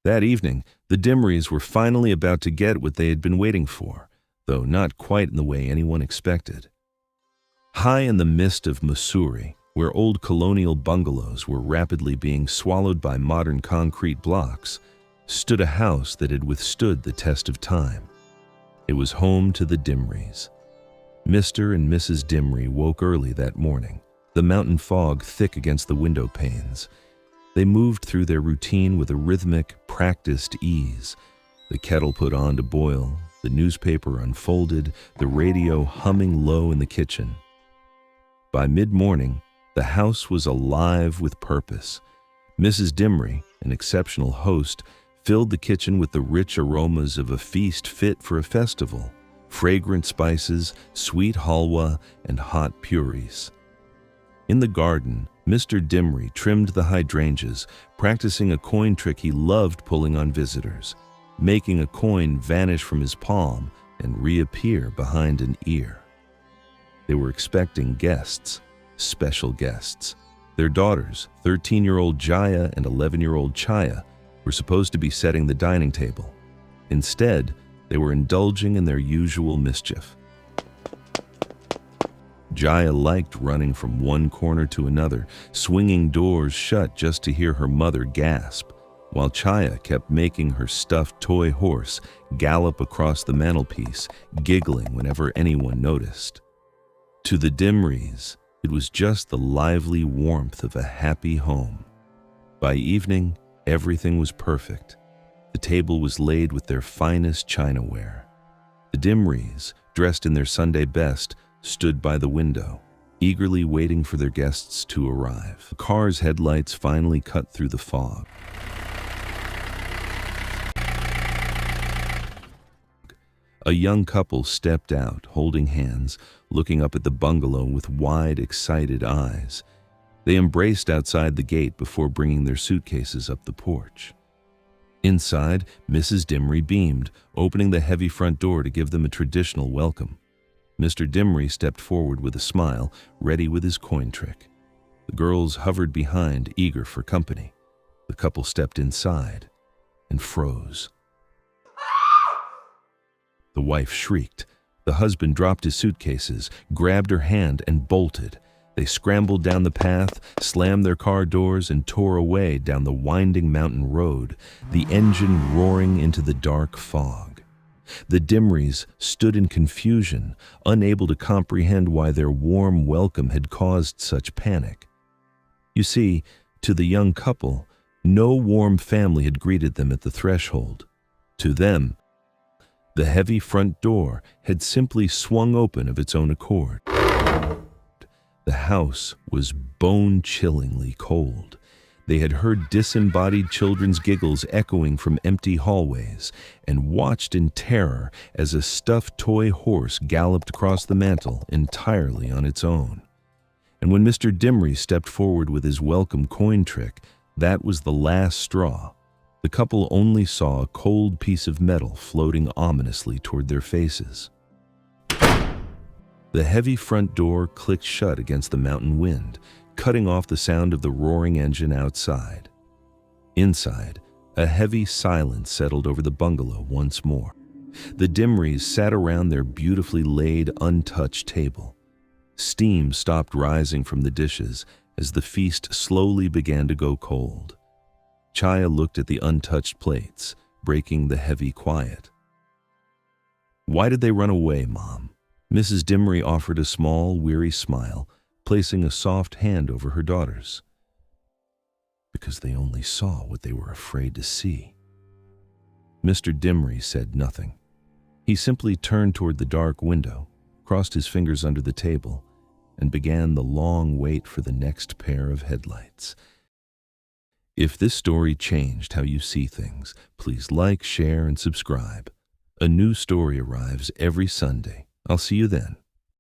That evening, the Dimrys were finally about to get what they had been waiting for, though not quite in the way anyone expected. High in the mist of Mussoorie, where old colonial bungalows were rapidly being swallowed by modern concrete blocks, stood a house that had withstood the test of time. It was home to the Dimrys. Mr. and Mrs. Dimry woke early that morning, the mountain fog thick against the window panes. They moved through their routine with a rhythmic, practiced ease. The kettle put on to boil, the newspaper unfolded, the radio humming low in the kitchen. By mid-morning, the house was alive with purpose. Mrs. Dimry, an exceptional host, filled the kitchen with the rich aromas of a feast fit for a festival, fragrant spices, sweet halwa, and hot puris. In the garden, Mr. Dimry trimmed the hydrangeas, practicing a coin trick he loved pulling on visitors, making a coin vanish from his palm and reappear behind an ear. They were expecting guests, special guests. Their daughters, 13-year-old Jaya and 11-year-old Chaya, were supposed to be setting the dining table. Instead, they were indulging in their usual mischief. Jaya liked running from one corner to another, swinging doors shut just to hear her mother gasp, while Chaya kept making her stuffed toy horse gallop across the mantelpiece, giggling whenever anyone noticed. To the Dimrys, it was just the lively warmth of a happy home. By evening, everything was perfect. The table was laid with their finest chinaware. The Dimrys, dressed in their Sunday best, stood by the window, eagerly waiting for their guests to arrive. The car's headlights finally cut through the fog. A young couple stepped out, holding hands, looking up at the bungalow with wide, excited eyes. They embraced outside the gate before bringing their suitcases up the porch. Inside, Mrs. Dimry beamed, opening the heavy front door to give them a traditional welcome. Mr. Dimry stepped forward with a smile, ready with his coin trick. The girls hovered behind, eager for company. The couple stepped inside and froze. The wife shrieked. The husband dropped his suitcases, grabbed her hand, and bolted. They scrambled down the path, slammed their car doors, and tore away down the winding mountain road, the engine roaring into the dark fog. The Dimrys stood in confusion, unable to comprehend why their warm welcome had caused such panic. You see, to the young couple, no warm family had greeted them at the threshold. To them, the heavy front door had simply swung open of its own accord. The house was bone-chillingly cold. They had heard disembodied children's giggles echoing from empty hallways and watched in terror as a stuffed toy horse galloped across the mantel entirely on its own. And when Mr. Dimry stepped forward with his welcome coin trick, that was the last straw. The couple only saw a cold piece of metal floating ominously toward their faces. The heavy front door clicked shut against the mountain wind, cutting off the sound of the roaring engine outside. Inside, a heavy silence settled over the bungalow once more. The Dimrys sat around their beautifully laid, untouched table. Steam stopped rising from the dishes as the feast slowly began to go cold. Chaya looked at the untouched plates, breaking the heavy quiet. "Why did they run away, Mom?" Mrs. Dimry offered a small, weary smile, placing a soft hand over her daughter's. "Because they only saw what they were afraid to see." Mr. Dimry said nothing. He simply turned toward the dark window, crossed his fingers under the table, and began the long wait for the next pair of headlights. If this story changed how you see things, please like, share, and subscribe. A new story arrives every Sunday. I'll see you then.